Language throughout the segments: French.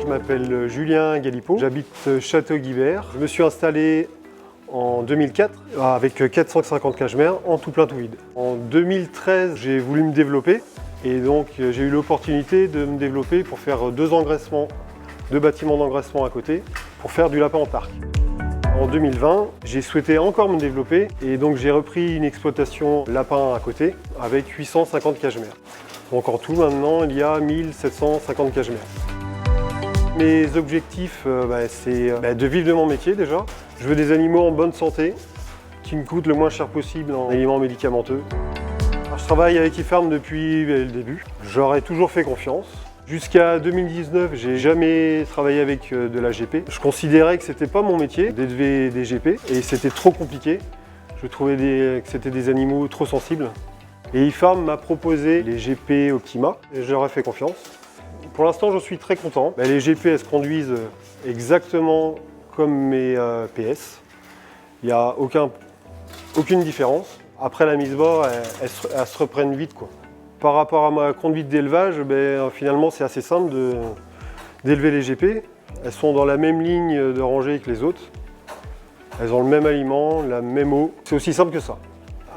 je m'appelle Julien Galipeau, j'habite Château-Guibert. Je me suis installé en 2004 avec 450 cages-mères en tout plein tout vide. En 2013, j'ai voulu me développer et donc j'ai eu l'opportunité de me développer pour faire deux bâtiments d'engraissement à côté pour faire du lapin en parc. En 2020, j'ai souhaité encore me développer et donc j'ai repris une exploitation lapin à côté avec 850 cages-mères. Donc en tout maintenant, il y a 1750 cages-mères. Mes objectifs, c'est de vivre de mon métier déjà. Je veux des animaux en bonne santé, qui me coûtent le moins cher possible en aliments médicamenteux. Alors, je travaille avec eFarm depuis le début. J'aurais toujours fait confiance. Jusqu'à 2019, j'ai jamais travaillé avec de la GP. Je considérais que c'était pas mon métier d'élever des GP et c'était trop compliqué. Je trouvais que c'était des animaux trop sensibles. Et eFarm m'a proposé les GP Optima et je leur ai fait confiance. Pour l'instant, je suis très content. Les GP, elles se conduisent exactement comme mes PS. Il n'y a aucune différence. Après la mise bas, elles se reprennent vite, quoi. Par rapport à ma conduite d'élevage, finalement, c'est assez simple d'élever les GP. Elles sont dans la même ligne de rangée que les autres. Elles ont le même aliment, la même eau. C'est aussi simple que ça.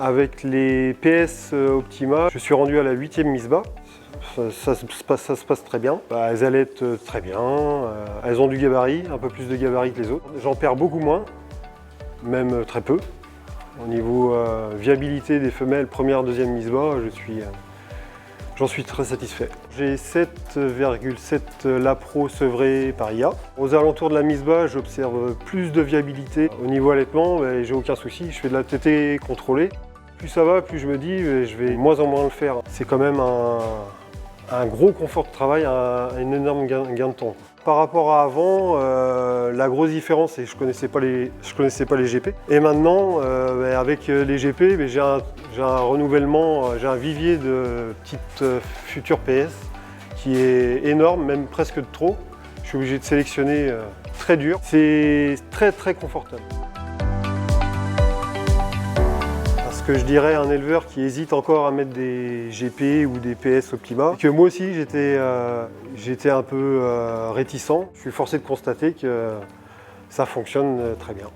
Avec les PS Optima, je suis rendu à la 8e mise bas. Ça se passe très bien. Elles allaitent très bien. Elles ont du gabarit, un peu plus de gabarit que les autres. J'en perds beaucoup moins, même très peu. Au niveau viabilité des femelles, première, deuxième mise bas, j'en suis très satisfait. J'ai 7,7 lapro sevrés par IA. Aux alentours de la mise bas, j'observe plus de viabilité. Au niveau allaitement, j'ai aucun souci. Je fais de la tétée contrôlée. Plus ça va, plus je me dis, je vais de moins en moins le faire. C'est quand même un gros confort de travail, un énorme gain de temps. Par rapport à avant, la grosse différence, c'est que je connaissais pas les GP. Et maintenant, avec les GP, j'ai un renouvellement, j'ai un vivier de petites futures PS qui est énorme, même presque de trop. Je suis obligé de sélectionner très dur. C'est très très confortable. Ce que je dirais à un éleveur qui hésite encore à mettre des GP ou des PS Optima, que moi aussi j'étais un peu réticent. Je suis forcé de constater que ça fonctionne très bien.